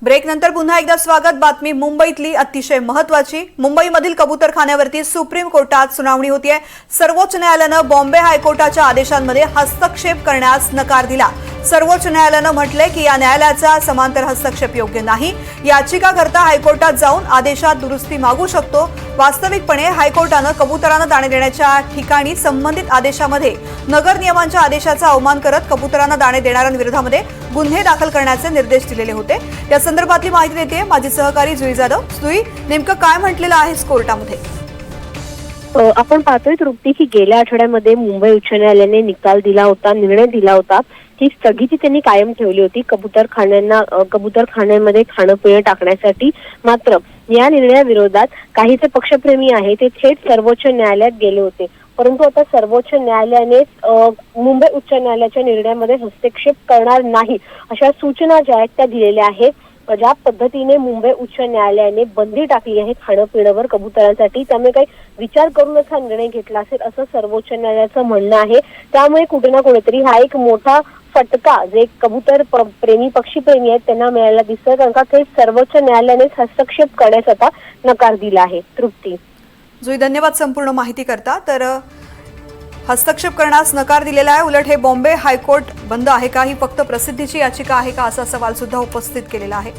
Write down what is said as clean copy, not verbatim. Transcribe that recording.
Break नंतर पुन्हा एकदा स्वागत। बातमी मुंबईतली अतिशय महत्त्वाची। मुंबईमधील कबूतरखान्यावरती सुप्रीम कोर्टात सुनावणी होतीये। सर्वोच्च न्यायालयाने बॉम्बे हायकोर्टाच्या आदेशांमध्ये हस्तक्षेप करण्यास नकार दिला। सर्वोच्च न्यायालयाने म्हटले की या न्यायालयाचा समांतर हस्तक्षेप योग्य नाही। याचिकाकर्ता हायकोर्टात जाऊन आदेशात दुरुस्ती मागू शकतो। वास्तविकपणे हायकोर्टाने कबूतरांना दाणे देण्याच्या ठिकाणी संबंधित आदेशामध्ये नगर नियमांच्या आदेशाचा अवमान करत कबूतरांना दाणे देणाऱ्यांविरोधामध्ये गुन्हे दाखल करण्याचे निर्देश दिलेले होते। या संदर्भातली माहिती देते माझी सहकारी जुई जाधव। जुई, नेमकं काय म्हटलेलं आहे कोर्टामध्ये? आपण पाहतोय तृप्ती की गेल्या आठवड्यामध्ये मुंबई उच्च न्यायालयाने निकाल दिला होता, निर्णय दिला होता की स्थगिती त्यांनी कायम ठेवली होती कबूतरखान्यांमध्ये खाणं पिणं टाकण्यासाठी। मात्र या निर्णयाविरोधात काही जे पक्षप्रेमी आहे ते थेट सर्वोच्च न्यायालयात गेले होते। परंतु आता सर्वोच्च न्यायालयाने मुंबई उच्च न्यायालयाच्या निर्णयामध्ये हस्तक्षेप करणार नाही अशा सूचना ज्या आहेत त्या दिलेल्या आहेत। ज्या पद्धतीने मुंबई उच्च न्यायालयाने बंदी टाकली आहे खाणं पिण्यावर कबुतरांसाठी, त्यामुळे काही विचार करूनच हा निर्णय घेतला असेल असं सर्वोच्च न्यायालयाचं म्हणणं आहे। त्यामुळे कुठे ना कुठेतरी हा एक मोठा फटका जे कबूतर प्रेमी पक्षीप्रेमी आहेत त्यांना मिळायला दिसतोय, कारण का थेट सर्वोच्च न्यायालयाने हस्तक्षेप करण्यास आता नकार दिला आहे। तृप्ती, जुई, धन्यवाद संपूर्ण माहिती करता। तर हस्तक्षेप करण्यास नकार दिलेला आहे। उलट हे बॉम्बे हायकोर्ट बंद आहे का, ही फक्त प्रसिद्धीची याचिका आहे का, असा सवाल सुद्धा उपस्थित केलेला आहे।